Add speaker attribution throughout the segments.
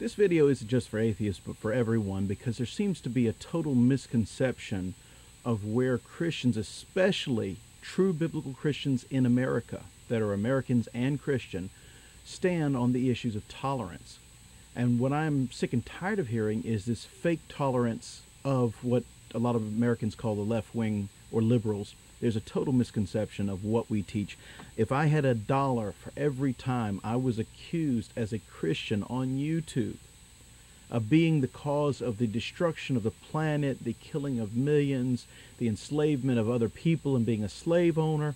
Speaker 1: This video isn't just for atheists, but for everyone, because there seems to be a total misconception of where Christians, especially true biblical Christians in America, that are Americans and Christian, stand on the issues of tolerance. And what I'm sick and tired of hearing is this fake tolerance of what a lot of Americans call the left wing or liberals. There's a total misconception of what we teach. If I had $1 for every time I was accused as a Christian on YouTube of being the cause of the destruction of the planet, the killing of millions, the enslavement of other people, and being a slave owner,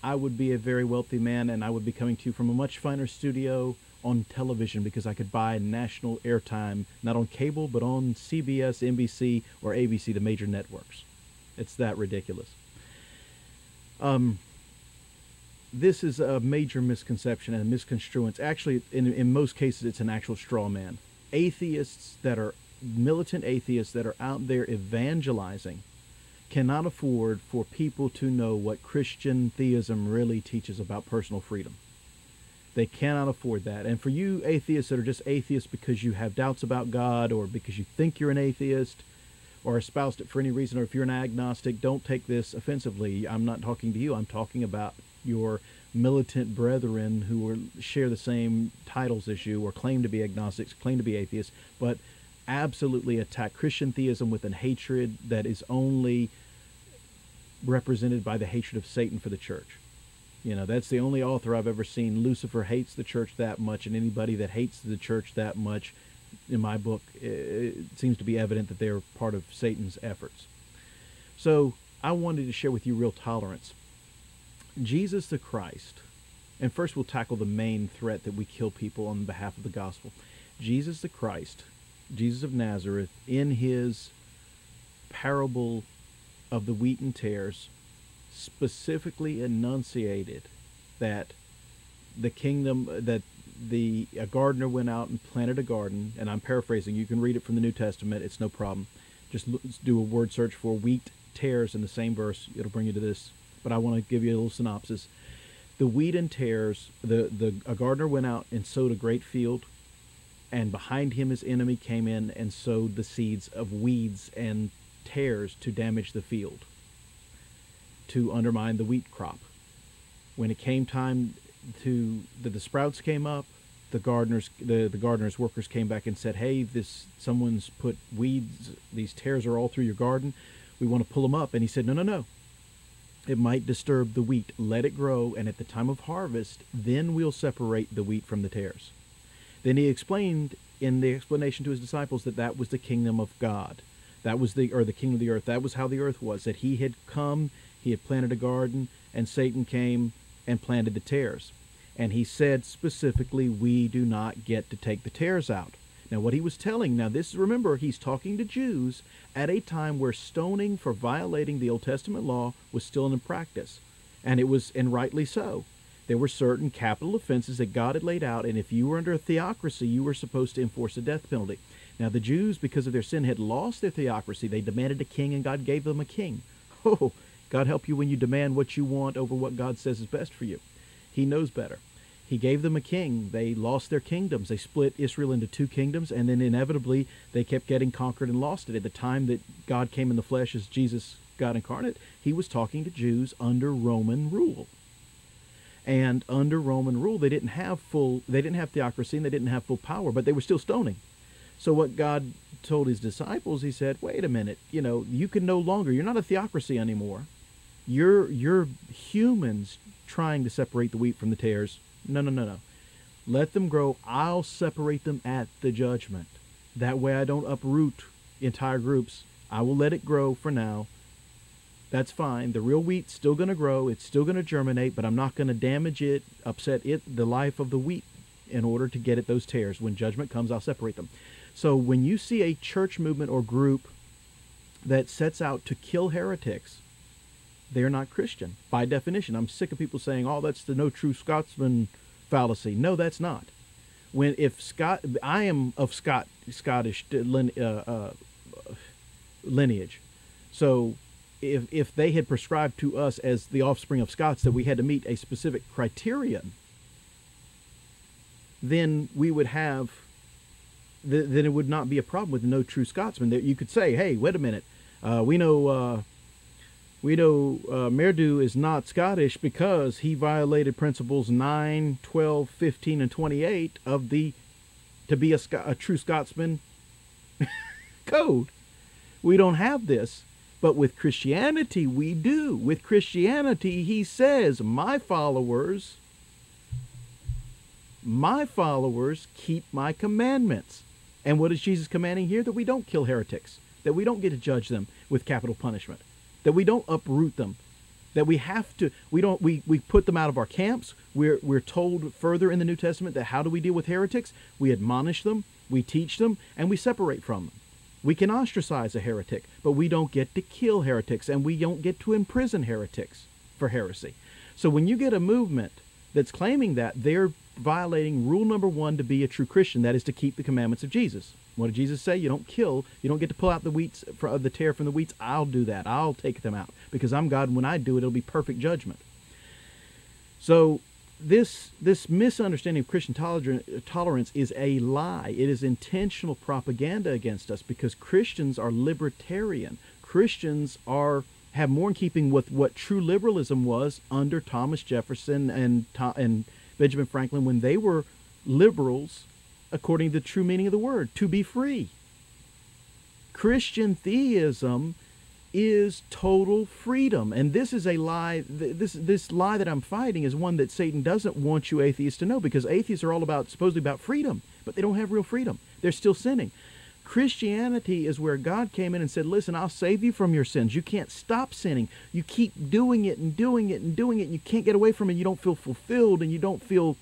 Speaker 1: I would be a very wealthy man, and I would be coming to you from a much finer studio on television, because I could buy national airtime, not on cable, but on CBS, NBC, or ABC, the major networks. It's that ridiculous. This is a major misconception and a misconstruence. Actually, in most cases, it's an actual straw man. Atheists that are militant atheists that are out there evangelizing cannot afford for people to know what Christian theism really teaches about personal freedom. They cannot afford that. And for you atheists that are just atheists because you have doubts about God, or because you think you're an atheist, or espoused it for any reason, or if you're an agnostic, don't take this offensively. I'm not talking to you. I'm talking about your militant brethren who share the same titles as you, or claim to be agnostics, claim to be atheists, but absolutely attack Christian theism with a hatred that is only represented by the hatred of Satan for the church. You know, that's the only author I've ever seen. Lucifer hates the church that much, and anybody that hates the church that much, in my book, it seems to be evident that they're part of Satan's efforts. So I wanted to share with you real tolerance. Jesus the Christ, and first we'll tackle the main threat that we kill people on behalf of the gospel. Jesus the Christ, Jesus of Nazareth, in his parable of the wheat and tares, specifically enunciated that the kingdom, that a gardener went out and planted a garden, and I'm paraphrasing. You can read it from the New Testament. It's no problem. Just do a word search for wheat, tares in the same verse. It'll bring you to this. But I want to give you a little synopsis. The wheat and tares, a gardener went out and sowed a great field, and behind him his enemy came in and sowed the seeds of weeds and tares to damage the field, to undermine the wheat crop. When it came time the sprouts came up, the gardener's workers came back and said, "Hey, someone's put weeds. These tares are all through your garden. We want to pull them up." And he said, "No, no, no. It might disturb the wheat. Let it grow, and at the time of harvest, then we'll separate the wheat from the tares." Then he explained in the explanation to his disciples that was the kingdom of God. That was the kingdom of the earth. That was how the earth was. That he had come, he had planted a garden, and Satan came and planted the tares. And he said specifically, we do not get to take the tares out. Now what he was telling, remember, he's talking to Jews at a time where stoning for violating the Old Testament law was still in practice. And rightly so. There were certain capital offenses that God had laid out, and if you were under a theocracy, you were supposed to enforce a death penalty. Now the Jews, because of their sin, had lost their theocracy. They demanded a king, and God gave them a king. Oh, God help you when you demand what you want over what God says is best for you. He knows better. He gave them a king. They lost their kingdoms. They split Israel into two kingdoms, and then inevitably they kept getting conquered and lost it. At the time that God came in the flesh as Jesus, God incarnate, he was talking to Jews under Roman rule. And under Roman rule, they didn't have theocracy, and they didn't have full power, but they were still stoning. So what God told his disciples, he said, wait a minute, you can no longer, you're not a theocracy anymore. You're humans trying to separate the wheat from the tares. No, no, no, no. Let them grow. I'll separate them at the judgment. That way I don't uproot entire groups. I will let it grow for now. That's fine. The real wheat's still going to grow. It's still going to germinate, but I'm not going to damage it, upset the life of the wheat in order to get at those tares. When judgment comes, I'll separate them. So when you see a church movement or group that sets out to kill heretics, they're not Christian by definition. I'm sick of people saying, "Oh, that's the no true Scotsman fallacy." No, that's not. I am of Scottish lineage, so if they had prescribed to us as the offspring of Scots that we had to meet a specific criterion, then we would have then it would not be a problem with no true Scotsman. That you could say, hey, wait a minute, we know Merdu is not Scottish because he violated principles 9, 12, 15, and 28 of the to be a true Scotsman code. We don't have this, but with Christianity we do. With Christianity, he says, my followers keep my commandments. And what is Jesus commanding here? That we don't kill heretics, that we don't get to judge them with capital punishment, that we don't uproot them, that we have to, we put them out of our camps. We're told further in the New Testament that how do we deal with heretics? We admonish them, we teach them, and we separate from them. We can ostracize a heretic, but we don't get to kill heretics, and we don't get to imprison heretics for heresy. So when you get a movement that's claiming that, they're violating rule number 1 to be a true Christian, that is to keep the commandments of Jesus. What did Jesus say? You don't kill. You don't get to pull out the wheats, the tare from the wheats. I'll do that. I'll take them out because I'm God, and when I do it, it'll be perfect judgment. So this misunderstanding of Christian tolerance is a lie. It is intentional propaganda against us because Christians are libertarian. Christians have more in keeping with what true liberalism was under Thomas Jefferson and Benjamin Franklin when they were liberals according to the true meaning of the word, to be free. Christian theism is total freedom, and this is a lie. This lie that I'm fighting is one that Satan doesn't want you atheists to know, because atheists are all about supposedly about freedom, but they don't have real freedom. They're still sinning. Christianity is where God came in and said, listen, I'll save you from your sins. You can't stop sinning. You keep doing it and doing it and doing it, and you can't get away from it. You don't feel fulfilled, and you don't feel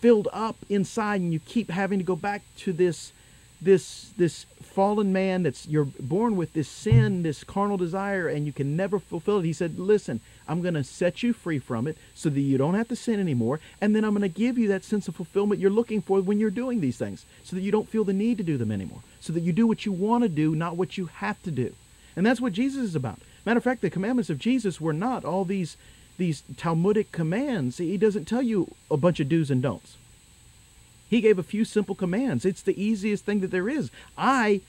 Speaker 1: filled up inside, and you keep having to go back to this fallen man you're born with this sin, this carnal desire, and you can never fulfill it. He said, listen, I'm going to set you free from it so that you don't have to sin anymore, and then I'm going to give you that sense of fulfillment you're looking for when you're doing these things, so that you don't feel the need to do them anymore, so that you do what you want to do, not what you have to do. And that's what Jesus is about. Matter of fact, the commandments of Jesus were not all these Talmudic commands. He doesn't tell you a bunch of do's and don'ts. He gave a few simple commands. It's the easiest thing that there is. I,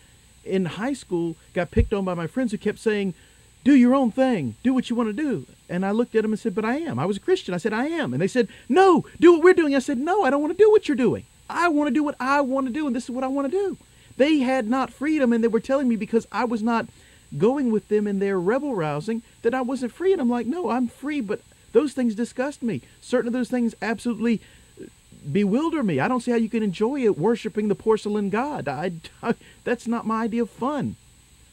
Speaker 1: in high school, got picked on by my friends who kept saying, do your own thing. Do what you want to do. And I looked at them and said, but I am. I was a Christian. I said, I am. And they said, no, do what we're doing. I said, no, I don't want to do what you're doing. I want to do what I want to do, and this is what I want to do. They had not freedom, and they were telling me because I was not going with them in their rebel rousing that I wasn't free. And I'm like, no, I'm free, but those things disgust me. Certain of those things absolutely bewilder me. I don't see how you can enjoy it worshiping the porcelain god. That's not my idea of fun.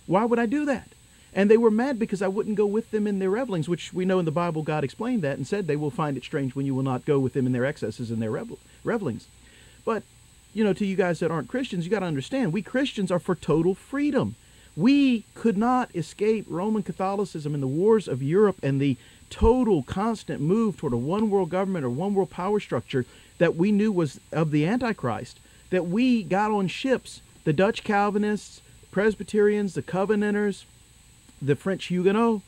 Speaker 1: Why would I do that? And they were mad because I wouldn't go with them in their revelings, which we know in the Bible God explained that and said they will find it strange when you will not go with them in their excesses and their revelings. But, to you guys that aren't Christians, you got to understand, we Christians are for total freedom. We could not escape Roman Catholicism and the wars of Europe and the total constant move toward a one world government or one world power structure that we knew was of the Antichrist, that we got on ships, the Dutch Calvinists, Presbyterians, the Covenanters, the French Huguenots,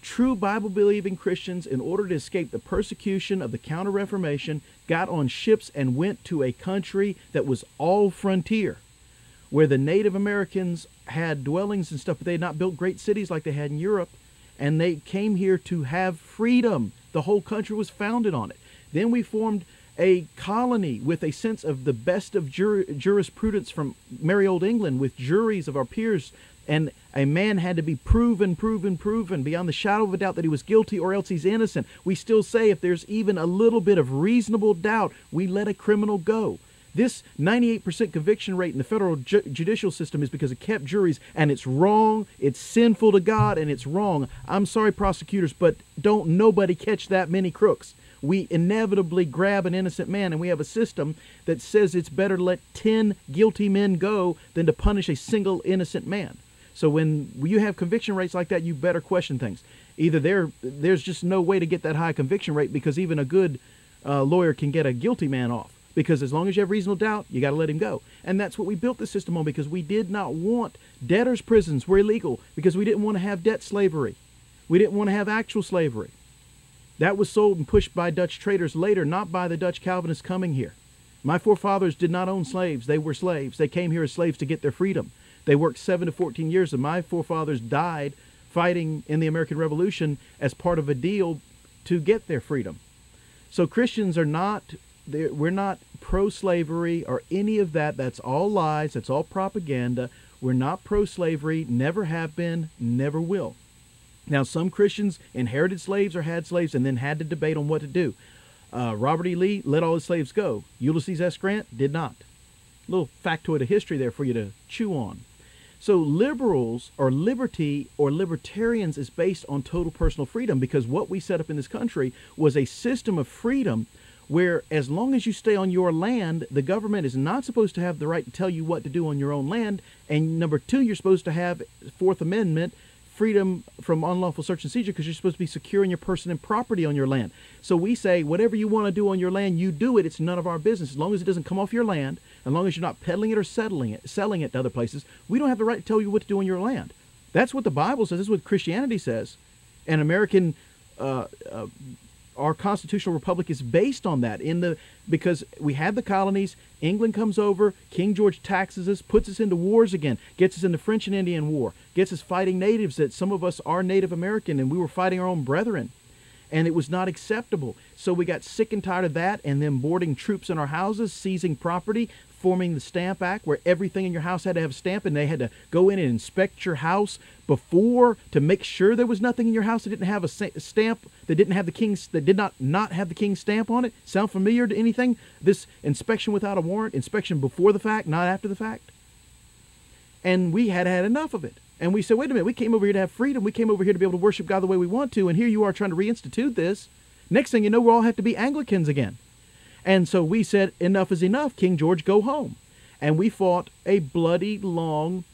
Speaker 1: true Bible-believing Christians, in order to escape the persecution of the Counter-Reformation, got on ships and went to a country that was all frontier, where the Native Americans had dwellings and stuff, but they had not built great cities like they had in Europe, and they came here to have freedom. The whole country was founded on it. Then we formed a colony with a sense of the best of jurisprudence from merry old England, with juries of our peers, and a man had to be proven beyond the shadow of a doubt that he was guilty, or else he's innocent. We still say if there's even a little bit of reasonable doubt, we let a criminal go. This 98% conviction rate in the federal judicial system is because it kept juries, and it's wrong, it's sinful to God, and it's wrong. I'm sorry, prosecutors, but don't nobody catch that many crooks. We inevitably grab an innocent man, and we have a system that says it's better to let 10 guilty men go than to punish a single innocent man. So when you have conviction rates like that, you better question things. Either there's just no way to get that high conviction rate, because even a good lawyer can get a guilty man off. Because as long as you have reasonable doubt, you got to let him go. And that's what we built the system on, because we did not want debtors' prisons were illegal, because we didn't want to have debt slavery. We didn't want to have actual slavery. That was sold and pushed by Dutch traders later, not by the Dutch Calvinists coming here. My forefathers did not own slaves. They were slaves. They came here as slaves to get their freedom. They worked 7 to 14 years, and my forefathers died fighting in the American Revolution as part of a deal to get their freedom. So Christians are not, we're not pro-slavery or any of that. That's all lies. That's all propaganda. We're not pro-slavery, never have been, never will. Now, some Christians inherited slaves or had slaves and then had to debate on what to do. Robert E. Lee let all his slaves go. Ulysses S. Grant did not. Little factoid of history there for you to chew on. So liberals or liberty or libertarians is based on total personal freedom, because what we set up in this country was a system of freedom where as long as you stay on your land, the government is not supposed to have the right to tell you what to do on your own land. And number 2, you're supposed to have Fourth Amendment freedom from unlawful search and seizure, because you're supposed to be securing your person and property on your land. So we say whatever you want to do on your land, you do it. It's none of our business. As long as it doesn't come off your land, as long as you're not peddling it or selling it to other places, we don't have the right to tell you what to do on your land. That's what the Bible says. That's what Christianity says. And American, our constitutional republic is based on that. Because we had the colonies, England comes over, King George taxes us, puts us into wars again, gets us into French and Indian War, gets us fighting natives that some of us are Native American, and we were fighting our own brethren. And it was not acceptable. So we got sick and tired of that, and then boarding troops in our houses, seizing property, forming the Stamp Act, where everything in your house had to have a stamp, and they had to go in and inspect your house before to make sure there was nothing in your house that didn't have a stamp, that didn't have the king's, that did not have the king's stamp on it. Sound familiar to anything? This inspection without a warrant, inspection before the fact, not after the fact. And we had had enough of it. And we said, wait a minute, we came over here to have freedom. We came over here to be able to worship God the way we want to, and here you are trying to reinstitute this. Next thing you know, we'll all have to be Anglicans again. And so we said, enough is enough. King George, go home. And we fought a bloody, long,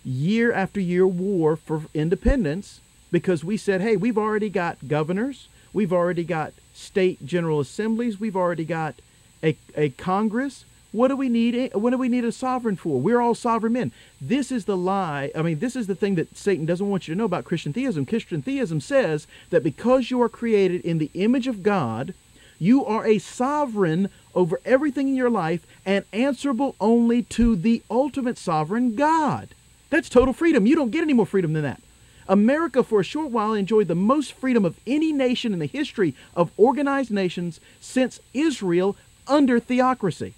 Speaker 1: year after year war for independence, because we said, hey, we've already got governors. We've already got state general assemblies. We've already got a Congress. What do we need? What do we need a sovereign for? We're all sovereign men. This is the lie. I mean, this is the thing that Satan doesn't want you to know about Christian theism. Christian theism says that because you are created in the image of God, you are a sovereign over everything in your life and answerable only to the ultimate sovereign God. That's total freedom. You don't get any more freedom than that. America, for a short while, enjoyed the most freedom of any nation in the history of organized nations since Israel under theocracy.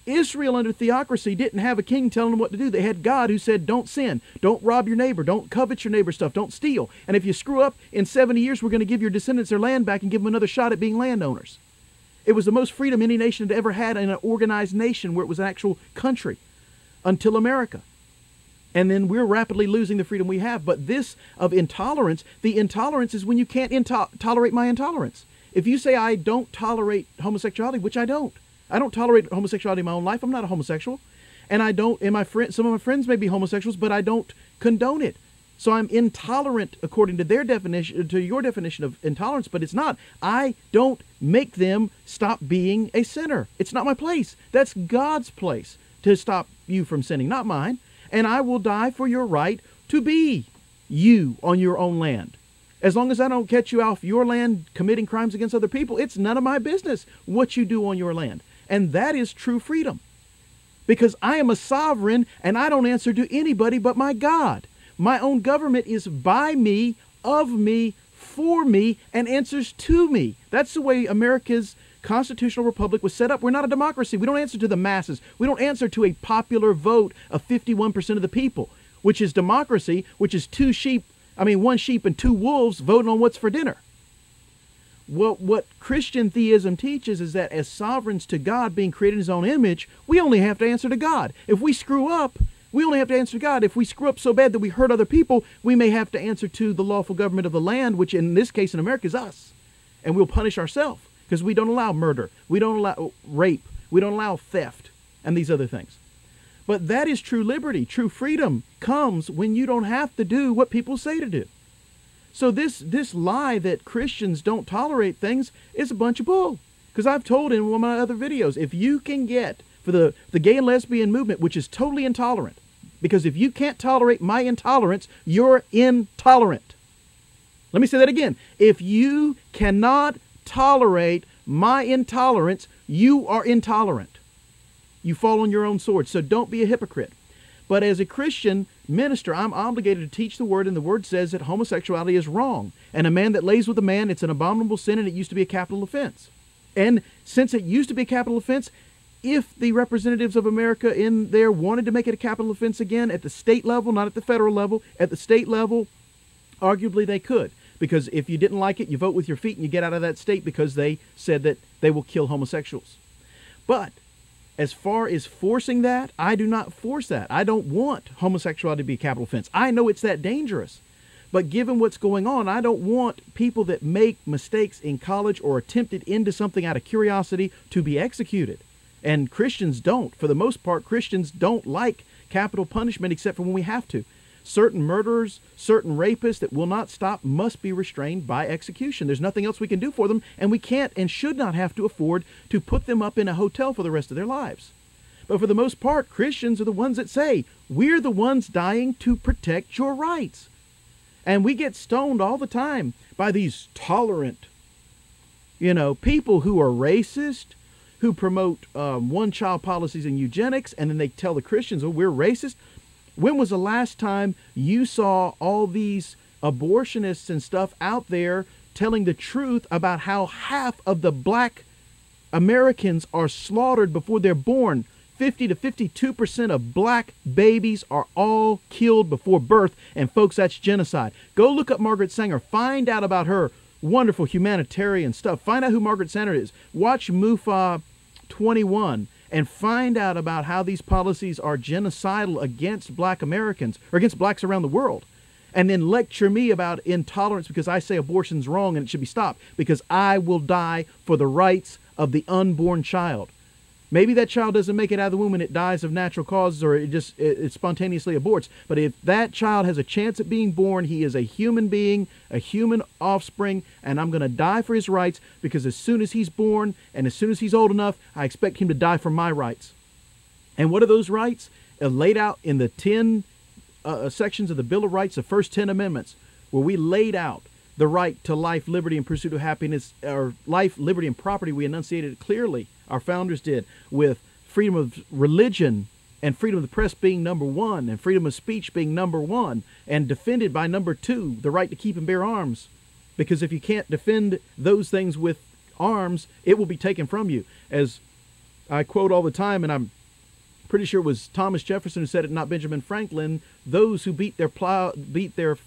Speaker 1: Israel under theocracy didn't have a king telling them what to do. They had God who said, don't sin, don't rob your neighbor, don't covet your neighbor's stuff, don't steal. And if you screw up, in 70 years, we're going to give your descendants their land back and give them another shot at being landowners. It was the most freedom any nation had ever had in an organized nation where it was an actual country until America. And then we're rapidly losing the freedom we have. But this of intolerance, the intolerance is when you can't tolerate my intolerance. If you say I don't tolerate homosexuality, which I don't tolerate homosexuality in my own life. I'm not a homosexual. And I don't, and some of my friends may be homosexuals, but I don't condone it. So I'm intolerant according to their definition, to your definition of intolerance, but it's not. I don't make them stop being a sinner. It's not my place. That's God's place to stop you from sinning, not mine. And I will die for your right to be you on your own land. As long as I don't catch you off your land committing crimes against other people, it's none of my business what you do on your land. And that is true freedom. Because I am a sovereign and I don't answer to anybody but my God. My own government is by me, of me, for me, and answers to me. That's the way America's constitutional republic was set up. We're not a democracy. We don't answer to the masses. We don't answer to a popular vote of 51% of the people, which is democracy, which is one sheep and 2 wolves voting on what's for dinner. Well, what Christian theism teaches is that as sovereigns to God, being created in his own image, we only have to answer to God. If we screw up, we only have to answer to God. If we screw up so bad that we hurt other people, we may have to answer to the lawful government of the land, which in this case in America is us. And we'll punish ourselves because we don't allow murder. We don't allow rape. We don't allow theft and these other things. But that is true liberty. True freedom comes when you don't have to do what people say to do. So this lie that Christians don't tolerate things is a bunch of bull. Because I've told in one of my other videos, if you can get, for the gay and lesbian movement, which is totally intolerant, because if you can't tolerate my intolerance, you're intolerant. Let me say that again. If you cannot tolerate my intolerance, you are intolerant. You fall on your own sword. So don't be a hypocrite. But as a Christian minister, I'm obligated to teach the word, and the word says that homosexuality is wrong. And a man that lays with a man, it's an abominable sin, and it used to be a capital offense. And since it used to be a capital offense, if the representatives of America in there wanted to make it a capital offense again at the state level, not at the federal level, at the state level, arguably they could. Because if you didn't like it, you vote with your feet and you get out of that state because they said that they will kill homosexuals. But as far as forcing that, I do not force that. I don't want homosexuality to be a capital offense. I know it's that dangerous. But given what's going on, I don't want people that make mistakes in college or attempted into something out of curiosity to be executed. And Christians don't. For the most part, Christians don't like capital punishment except for when we have to. Certain murderers, certain rapists that will not stop must be restrained by execution. There's nothing else we can do for them, and we can't and should not have to afford to put them up in a hotel for the rest of their lives. But for the most part, Christians are the ones that say, we're the ones dying to protect your rights. And we get stoned all the time by these tolerant, people who are racist, who promote one-child policies and eugenics, and then they tell the Christians, oh, we're racist. When was the last time you saw all these abortionists and stuff out there telling the truth about how half of the black Americans are slaughtered before they're born? 50 to 52% of black babies are all killed before birth. And folks, that's genocide. Go look up Margaret Sanger. Find out about her wonderful humanitarian stuff. Find out who Margaret Sanger is. Watch MUFA 21 and find out about how these policies are genocidal against black Americans or against blacks around the world. And then lecture me about intolerance because I say abortion's wrong and it should be stopped because I will die for the rights of the unborn child. Maybe that child doesn't make it out of the womb and it dies of natural causes or it spontaneously aborts. But if that child has a chance at being born, he is a human being, a human offspring, and I'm going to die for his rights because as soon as he's born and as soon as he's old enough, I expect him to die for my rights. And what are those rights? Laid out in the 10 sections of the Bill of Rights, the first 10 amendments, where we laid out the right to life, liberty, and pursuit of happiness, or life, liberty, and property. We enunciated it clearly. Our founders did, with freedom of religion and freedom of the press being number one and freedom of speech being number one and defended by number two, the right to keep and bear arms. Because if you can't defend those things with arms, it will be taken from you. As I quote all the time, and I'm pretty sure it was Thomas Jefferson who said it, not Benjamin Franklin, those who beat their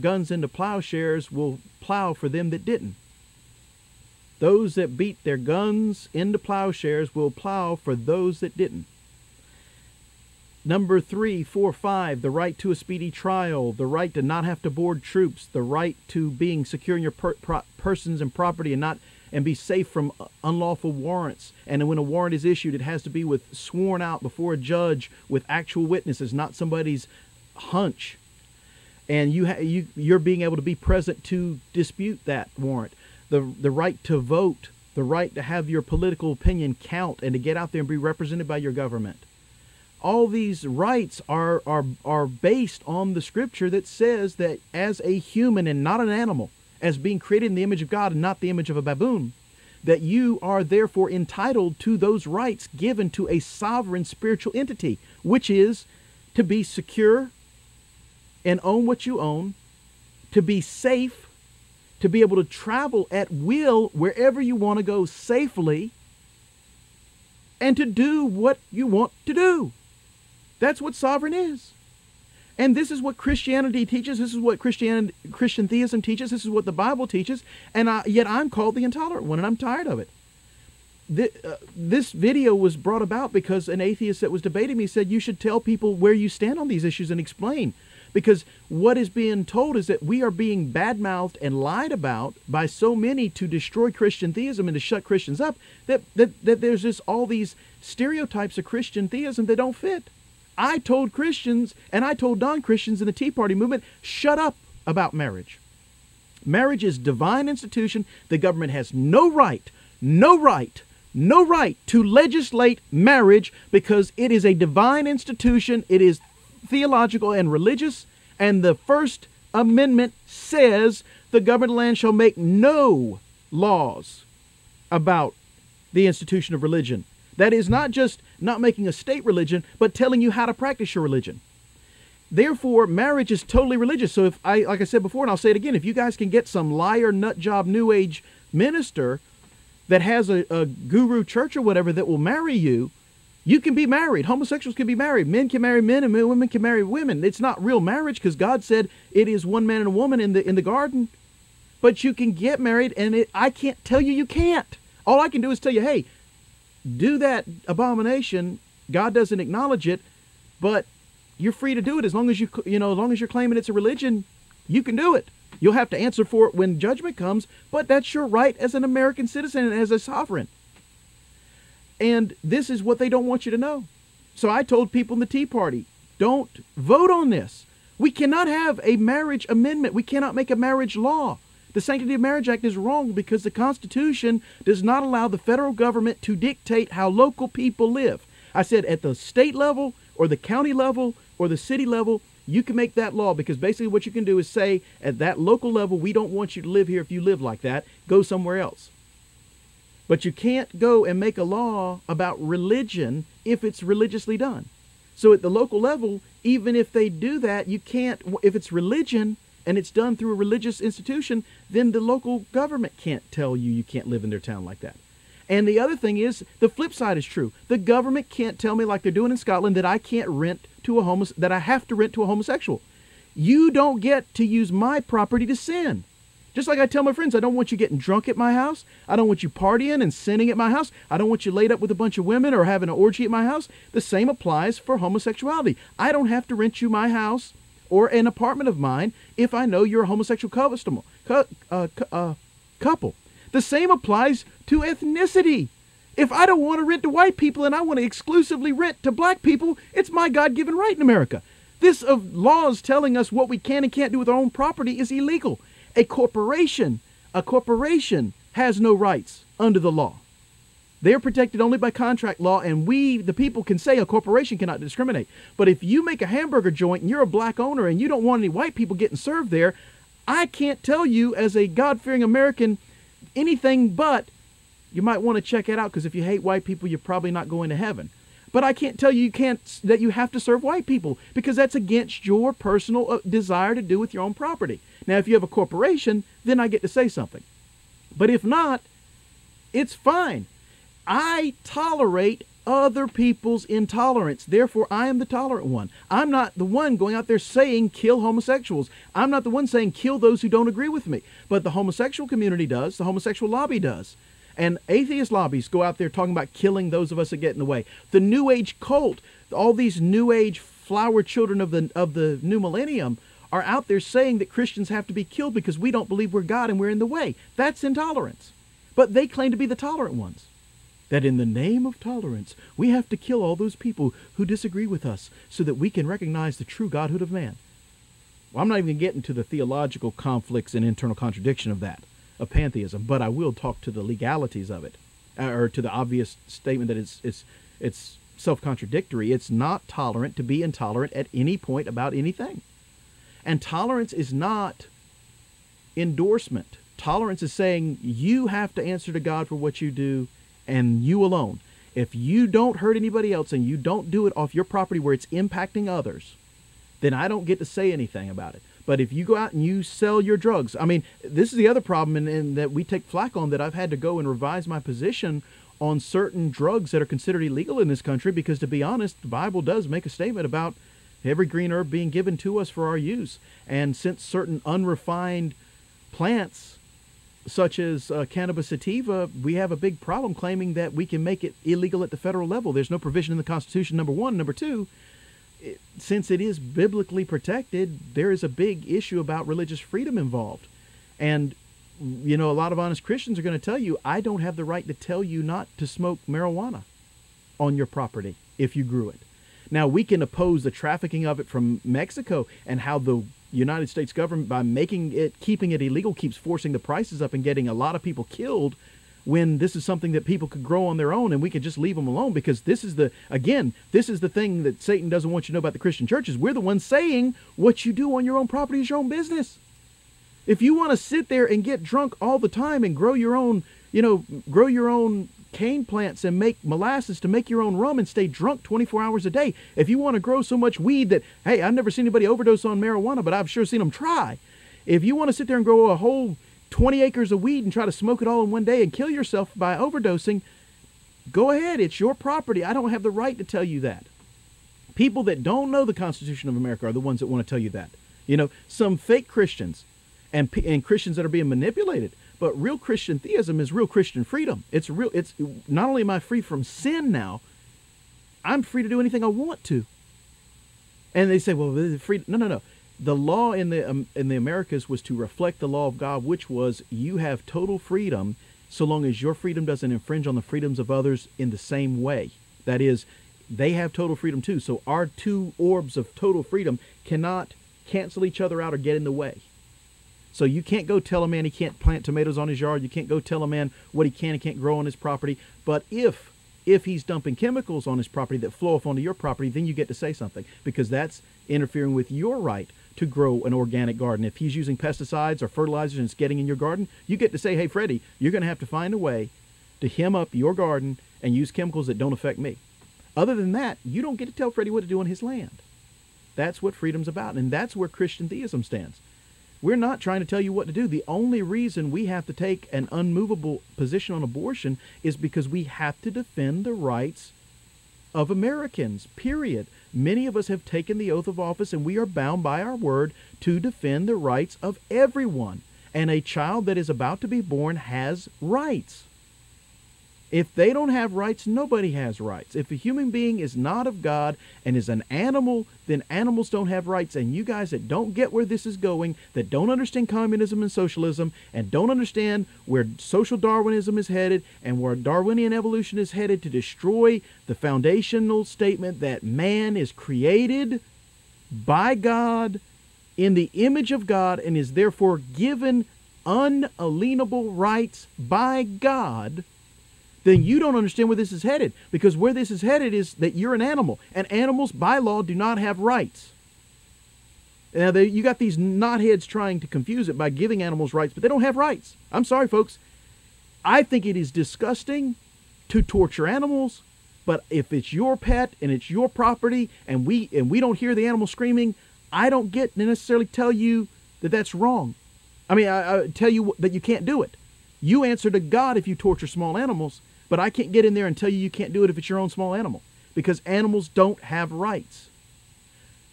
Speaker 1: guns into plowshares will plow for them that didn't. Those that beat their guns into plowshares will plow for those that didn't. Number 3, 4, 5, the right to a speedy trial, the right to not have to board troops, the right to being secure in your persons and property and be safe from unlawful warrants. And when a warrant is issued, it has to be sworn out before a judge with actual witnesses, not somebody's hunch. And you're being able to be present to dispute that warrant. The right to vote, the right to have your political opinion count and to get out there and be represented by your government. All these rights are based on the scripture that says that as a human and not an animal, as being created in the image of God and not the image of a baboon, that you are therefore entitled to those rights given to a sovereign spiritual entity, which is to be secure and own what you own, to be safe, to be able to travel at will wherever you want to go safely, and to do what you want to do. That's what sovereign is. And this is what Christianity teaches. This is what Christian theism teaches. This is what the Bible teaches. And yet I'm called the intolerant one, and I'm tired of it. This video was brought about because an atheist that was debating me said you should tell people where you stand on these issues and explain. Because what is being told is that we are being badmouthed and lied about by so many to destroy Christian theism and to shut Christians up that there's just all these stereotypes of Christian theism that don't fit. I told Christians and I told non-Christians in the Tea Party movement, shut up about marriage. Marriage is a divine institution. The government has no right to legislate marriage because it is a divine institution. It is theological and religious, and the First Amendment says the government of the land shall make no laws about the institution of religion. That is not just not making a state religion, but telling you how to practice your religion. Therefore, marriage is totally religious. So if like I said before, and I'll say it again, if you guys can get some liar, nut job, new age minister that has a guru church or whatever that will marry you, you can be married. Homosexuals can be married. Men can marry men, and women can marry women. It's not real marriage because God said it is one man and a woman in the garden. But you can get married, and I can't tell you can't. All I can do is tell you, hey, do that abomination. God doesn't acknowledge it, but you're free to do it as long as as long as you're claiming it's a religion. You can do it. You'll have to answer for it when judgment comes, but that's your right as an American citizen and as a sovereign. And this is what they don't want you to know. So I told people in the Tea Party, don't vote on this. We cannot have a marriage amendment. We cannot make a marriage law. The Sanctity of Marriage Act is wrong because the Constitution does not allow the federal government to dictate how local people live. I said at the state level or the county level or the city level, you can make that law because basically what you can do is say at that local level, we don't want you to live here if you live like that. Go somewhere else. But you can't go and make a law about religion if it's religiously done. So at the local level, even if they do that, you can't, if it's religion and it's done through a religious institution, then the local government can't tell you you can't live in their town like that. And the other thing is, the flip side is true. The government can't tell me like they're doing in Scotland that I can't rent to that I have to rent to a homosexual. You don't get to use my property to sin. Just like I tell my friends, I don't want you getting drunk at my house. I don't want you partying and sinning at my house. I don't want you laid up with a bunch of women or having an orgy at my house. The same applies for homosexuality. I don't have to rent you my house or an apartment of mine if I know you're a homosexual couple. The same applies to ethnicity. If I don't want to rent to white people and I want to exclusively rent to black people, it's my God-given right in America. This of laws telling us what we can and can't do with our own property is illegal. A corporation has no rights under the law. They're protected only by contract law, and we, the people, can say a corporation cannot discriminate. But if you make a hamburger joint and you're a black owner and you don't want any white people getting served there, I can't tell you as a God-fearing American anything but you might want to check it out because if you hate white people, you're probably not going to heaven. But I can't tell you that you have to serve white people because that's against your personal desire to do with your own property. Now, if you have a corporation, then I get to say something. But if not, it's fine. I tolerate other people's intolerance. Therefore, I am the tolerant one. I'm not the one going out there saying kill homosexuals. I'm not the one saying kill those who don't agree with me. But the homosexual community does. The homosexual lobby does. And atheist lobbies go out there talking about killing those of us that get in the way. The New Age cult, all these New Age flower children of the new millennium are out there saying that Christians have to be killed because we don't believe we're God and we're in the way. That's intolerance. But they claim to be the tolerant ones. That in the name of tolerance, we have to kill all those people who disagree with us so that we can recognize the true godhood of man. Well, I'm not even getting to the theological conflicts and internal contradiction of that, of pantheism, but I will talk to the legalities of it, or to the obvious statement that it's self-contradictory. It's not tolerant to be intolerant at any point about anything. And tolerance is not endorsement. Tolerance is saying you have to answer to God for what you do and you alone. If you don't hurt anybody else and you don't do it off your property where it's impacting others, then I don't get to say anything about it. But if you go out and you sell your drugs, I mean, this is the other problem in that we take flack on, that I've had to go and revise my position on certain drugs that are considered illegal in this country because, to be honest, the Bible does make a statement about every green herb being given to us for our use. And since certain unrefined plants such as cannabis sativa, we have a big problem claiming that we can make it illegal at the federal level. There's no provision in the Constitution, number one. Number two, since it is biblically protected, there is a big issue about religious freedom involved. And, you know, a lot of honest Christians are going to tell you, I don't have the right to tell you not to smoke marijuana on your property if you grew it. Now, we can oppose the trafficking of it from Mexico and how the United States government, by keeping it illegal, keeps forcing the prices up and getting a lot of people killed when this is something that people could grow on their own and we could just leave them alone, because this is the thing that Satan doesn't want you to know about the Christian churches. We're the ones saying what you do on your own property is your own business. If you want to sit there and get drunk all the time and grow your own cane plants and make molasses to make your own rum and stay drunk 24 hours a day. If you want to grow so much weed that, hey, I've never seen anybody overdose on marijuana, but I've sure seen them try. If you want to sit there and grow a whole 20 acres of weed and try to smoke it all in one day and kill yourself by overdosing, go ahead. It's your property. I don't have the right to tell you that. People that don't know the Constitution of America are the ones that want to tell you that. You know, some fake Christians and Christians that are being manipulated. But real Christian theism is real Christian freedom. It's not only am I free from sin now, I'm free to do anything I want to. And they say, well, free. No. The law in the Americas was to reflect the law of God, which was you have total freedom so long as your freedom doesn't infringe on the freedoms of others in the same way. That is, they have total freedom too. So our two orbs of total freedom cannot cancel each other out or get in the way. So you can't go tell a man he can't plant tomatoes on his yard. You can't go tell a man what he can and can't grow on his property. But if he's dumping chemicals on his property that flow off onto your property, then you get to say something, because that's interfering with your right to grow an organic garden. If he's using pesticides or fertilizers and it's getting in your garden, you get to say, hey, Freddie, you're going to have to find a way to hem up your garden and use chemicals that don't affect me. Other than that, you don't get to tell Freddie what to do on his land. That's what freedom's about, and that's where Christian theism stands. We're not trying to tell you what to do. The only reason we have to take an unmovable position on abortion is because we have to defend the rights of Americans, period. Many of us have taken the oath of office, and we are bound by our word to defend the rights of everyone. And a child that is about to be born has rights. If they don't have rights, nobody has rights. If a human being is not of God and is an animal, then animals don't have rights. And you guys that don't get where this is going, that don't understand communism and socialism, and don't understand where social Darwinism is headed and where Darwinian evolution is headed to destroy the foundational statement that man is created by God in the image of God and is therefore given unalienable rights by God, then you don't understand where this is headed. Because where this is headed is that you're an animal. And animals, by law, do not have rights. Now, you got these knotheads trying to confuse it by giving animals rights, but they don't have rights. I'm sorry, folks. I think it is disgusting to torture animals, but if it's your pet and it's your property and we don't hear the animal screaming, I don't get to necessarily tell you that that's wrong. I mean, I tell you that you can't do it. You answer to God if you torture small animals, but I can't get in there and tell you you can't do it if it's your own small animal, because animals don't have rights.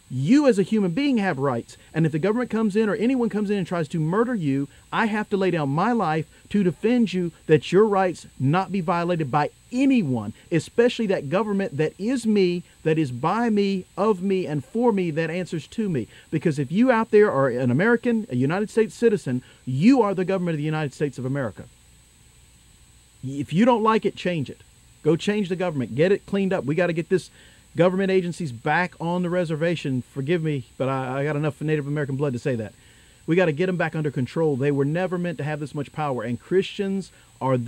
Speaker 1: You as a human being have rights, and if the government comes in or anyone comes in and tries to murder you, I have to lay down my life to defend you, that your rights not be violated by anyone, especially that government that is me, that is by me, of me, and for me, that answers to me. Because if you out there are an American, a United States citizen, you are the government of the United States of America. If you don't like it, change it. Go change the government. Get it cleaned up. We got to get this government agencies back on the reservation. Forgive me, but I got enough Native American blood to say that. We got to get them back under control. They were never meant to have this much power. And Christians are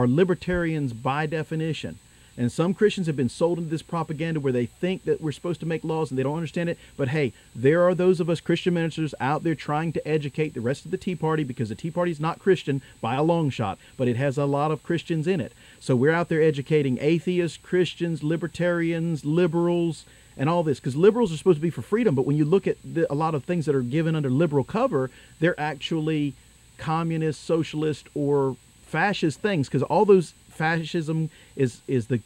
Speaker 1: libertarians by definition. And some Christians have been sold into this propaganda where they think that we're supposed to make laws and they don't understand it. But hey, there are those of us Christian ministers out there trying to educate the rest of the Tea Party, because the Tea Party is not Christian by a long shot, but it has a lot of Christians in it. So we're out there educating atheists, Christians, libertarians, liberals, and all this, because liberals are supposed to be for freedom. But when you look at a lot of things that are given under liberal cover, they're actually communist, socialist, or fascist things, because all those fascism is the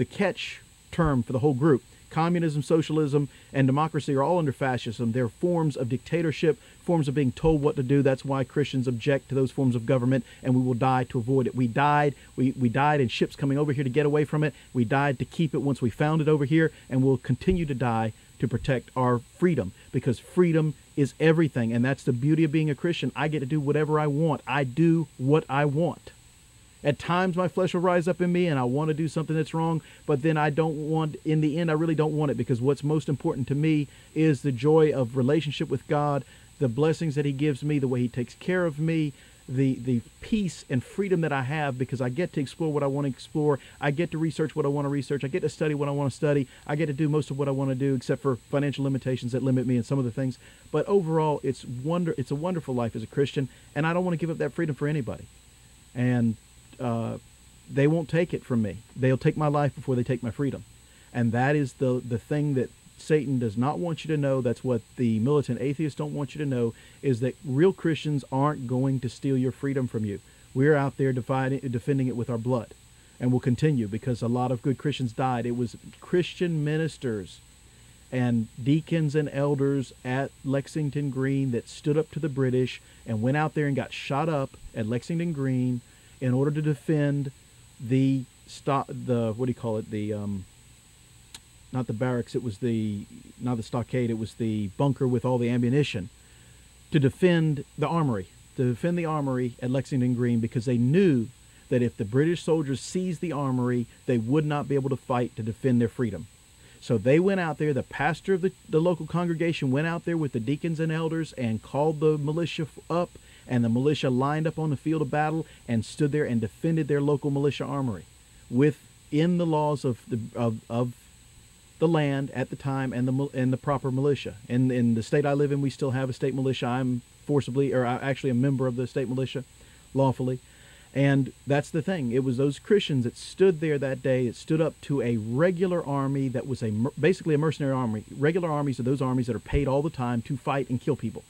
Speaker 1: catch term for the whole group. Communism, socialism, and democracy are all under fascism. They're forms of dictatorship, forms of being told what to do. That's why Christians object to those forms of government, and we will die to avoid it. We died in ships coming over here to get away from it. We died to keep it once we found it over here, and we'll continue to die to protect our freedom, because freedom is everything, and that's the beauty of being a Christian. I get to do whatever I want. I do what I want. At times my flesh will rise up in me and I want to do something that's wrong, but then I don't want, in the end, I really don't want it, because what's most important to me is the joy of relationship with God, the blessings that He gives me, the way He takes care of me, the peace and freedom that I have, because I get to explore what I want to explore. I get to research what I want to research. I get to study what I want to study. I get to do most of what I want to do, except for financial limitations that limit me and some of the things. But overall, it's a wonderful life as a Christian, and I don't want to give up that freedom for anybody. And they won't take it from me. They'll take my life before they take my freedom. And that is the thing that Satan does not want you to know. That's what the militant atheists don't want you to know, is that real Christians aren't going to steal your freedom from you. We're out there defending it with our blood. And we'll continue, because a lot of good Christians died. It was Christian ministers and deacons and elders at Lexington Green that stood up to the British and went out there and got shot up at Lexington Green in order to defend the what do you call it? Not the barracks. It was not the stockade. It was the bunker with all the ammunition, to defend the armory, at Lexington Green, because they knew that if the British soldiers seized the armory, they would not be able to fight to defend their freedom. So they went out there, the pastor of the local congregation went out there with the deacons and elders and called the militia up, and the militia lined up on the field of battle and stood there and defended their local militia armory within the laws of the land at the time, and the proper militia. In the state I live in, we still have a state militia. I'm actually a member of the state militia lawfully. And that's the thing. It was those Christians that stood there that day, that stood up to a regular army that was basically a mercenary army. Regular armies are those armies that are paid all the time to fight and kill people.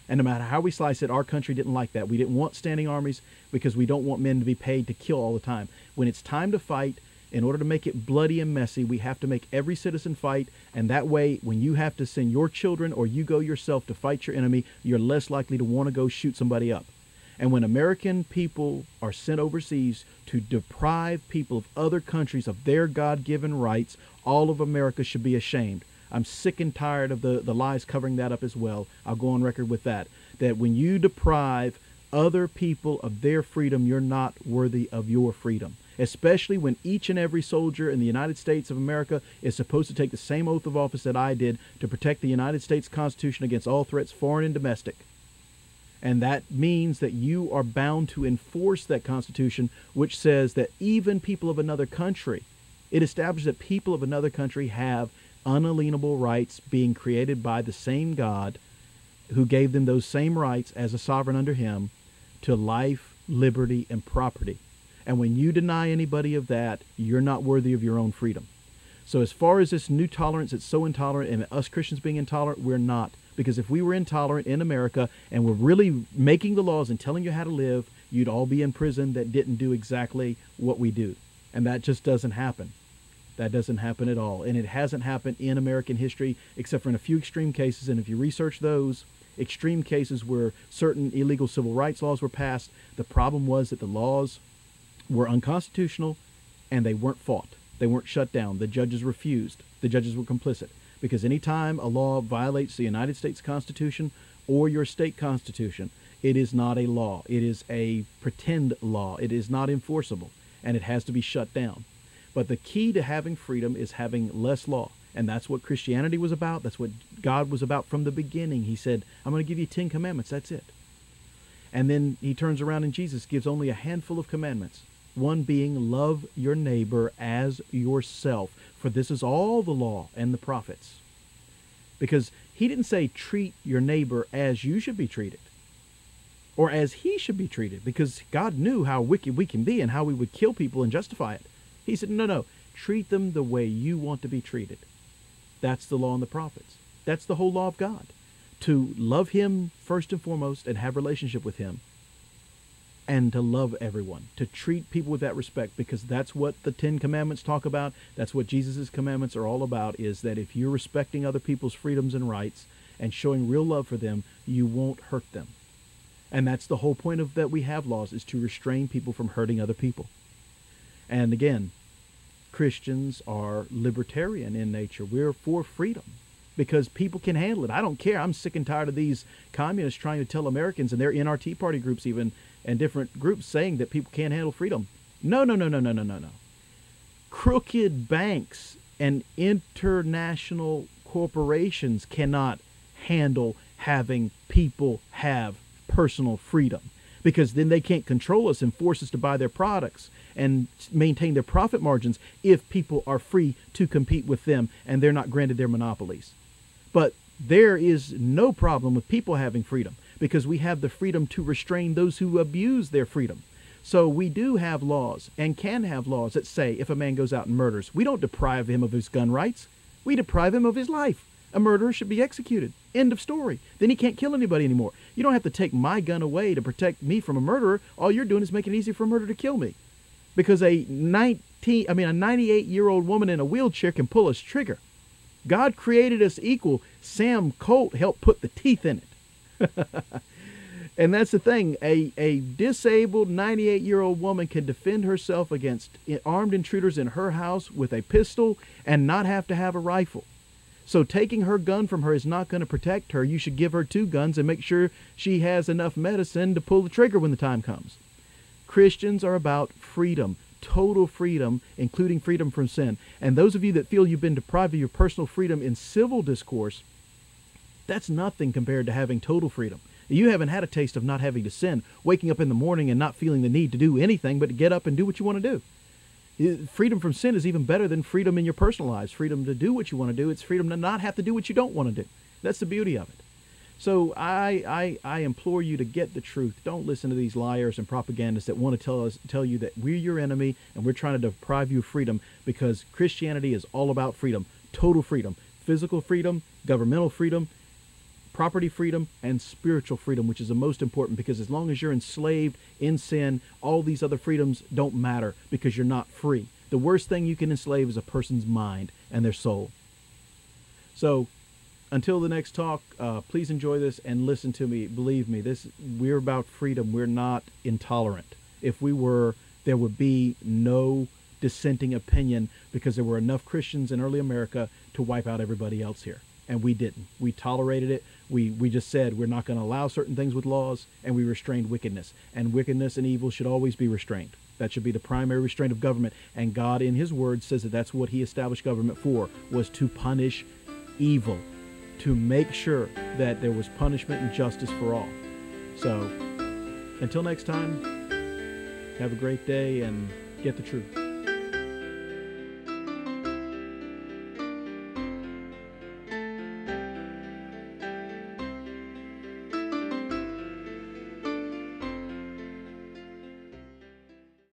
Speaker 1: And no matter how we slice it, our country didn't like that. We didn't want standing armies, because we don't want men to be paid to kill all the time. When it's time to fight, in order to make it bloody and messy, we have to make every citizen fight. And that way, when you have to send your children or you go yourself to fight your enemy, you're less likely to want to go shoot somebody up. And when American people are sent overseas to deprive people of other countries of their God-given rights, all of America should be ashamed. I'm sick and tired of the lies covering that up as well. I'll go on record with that. That when you deprive other people of their freedom, you're not worthy of your freedom. Especially when each and every soldier in the United States of America is supposed to take the same oath of office that I did to protect the United States Constitution against all threats, foreign and domestic. And that means that you are bound to enforce that Constitution, which says that even people of another country, it establishes that people of another country have unalienable rights being created by the same God who gave them those same rights as a sovereign under him to life, liberty, and property. And when you deny anybody of that, you're not worthy of your own freedom. So as far as this new tolerance, it's so intolerant, and us Christians being intolerant, we're not. Because if we were intolerant in America and we're really making the laws and telling you how to live, you'd all be in prison that didn't do exactly what we do. And that just doesn't happen. That doesn't happen at all. And it hasn't happened in American history except for in a few extreme cases. And if you research those extreme cases where certain illegal civil rights laws were passed, the problem was that the laws were unconstitutional and they weren't fought. They weren't shut down. The judges refused. The judges were complicit. Because any time a law violates the United States Constitution or your state constitution, it is not a law. It is a pretend law. It is not enforceable, and it has to be shut down. But the key to having freedom is having less law, and that's what Christianity was about. That's what God was about from the beginning. He said, I'm going to give you 10 commandments. That's it. And then he turns around and Jesus gives only a handful of commandments. One being, love your neighbor as yourself. For this is all the law and the prophets. Because he didn't say treat your neighbor as you should be treated. Or as he should be treated. Because God knew how wicked we can be and how we would kill people and justify it. He said, no, treat them the way you want to be treated. That's the law and the prophets. That's the whole law of God. To love him first and foremost and have a relationship with him. And to love everyone, to treat people with that respect, because that's what the 10 commandments talk about. That's what Jesus' commandments are all about, is that if you're respecting other people's freedoms and rights and showing real love for them, you won't hurt them. And that's the whole point of that we have laws, is to restrain people from hurting other people. And again, Christians are libertarian in nature. We're for freedom because people can handle it. I don't care. I'm sick and tired of these communists trying to tell Americans, and their NRT party groups even, and different groups saying that people can't handle freedom. No. Crooked banks and international corporations cannot handle having people have personal freedom, because then they can't control us and force us to buy their products and maintain their profit margins if people are free to compete with them and they're not granted their monopolies. But there is no problem with people having freedom, because we have the freedom to restrain those who abuse their freedom. So we do have laws and can have laws that say if a man goes out and murders, we don't deprive him of his gun rights. We deprive him of his life. A murderer should be executed. End of story. Then he can't kill anybody anymore. You don't have to take my gun away to protect me from a murderer. All you're doing is making it easy for a murderer to kill me. Because a 98-year-old woman in a wheelchair can pull a trigger. God created us equal. Sam Colt helped put the teeth in it. And that's the thing. A disabled 98-year-old woman can defend herself against armed intruders in her house with a pistol and not have to have a rifle. So taking her gun from her is not going to protect her. You should give her 2 guns and make sure she has enough medicine to pull the trigger when the time comes. Christians are about freedom, total freedom, including freedom from sin. And those of you that feel you've been deprived of your personal freedom in civil discourse, that's nothing compared to having total freedom. You haven't had a taste of not having to sin, waking up in the morning and not feeling the need to do anything but to get up and do what you want to do. Freedom from sin is even better than freedom in your personal lives. Freedom to do what you want to do. It's freedom to not have to do what you don't want to do. That's the beauty of it. So I implore you to get the truth. Don't listen to these liars and propagandists that want to tell you that we're your enemy and we're trying to deprive you of freedom, because Christianity is all about freedom, total freedom, physical freedom, governmental freedom, property freedom, and spiritual freedom, which is the most important, because as long as you're enslaved in sin, all these other freedoms don't matter because you're not free. The worst thing you can enslave is a person's mind and their soul. So until the next talk, please enjoy this and listen to me. Believe me, we're about freedom. We're not intolerant. If we were, there would be no dissenting opinion, because there were enough Christians in early America to wipe out everybody else here. And we didn't. We tolerated it. We just said we're not going to allow certain things with laws, and we restrained wickedness. And wickedness and evil should always be restrained. That should be the primary restraint of government. And God, in his word, says that that's what he established government for, was to punish evil, to make sure that there was punishment and justice for all. So until next time, have a great day and get the truth.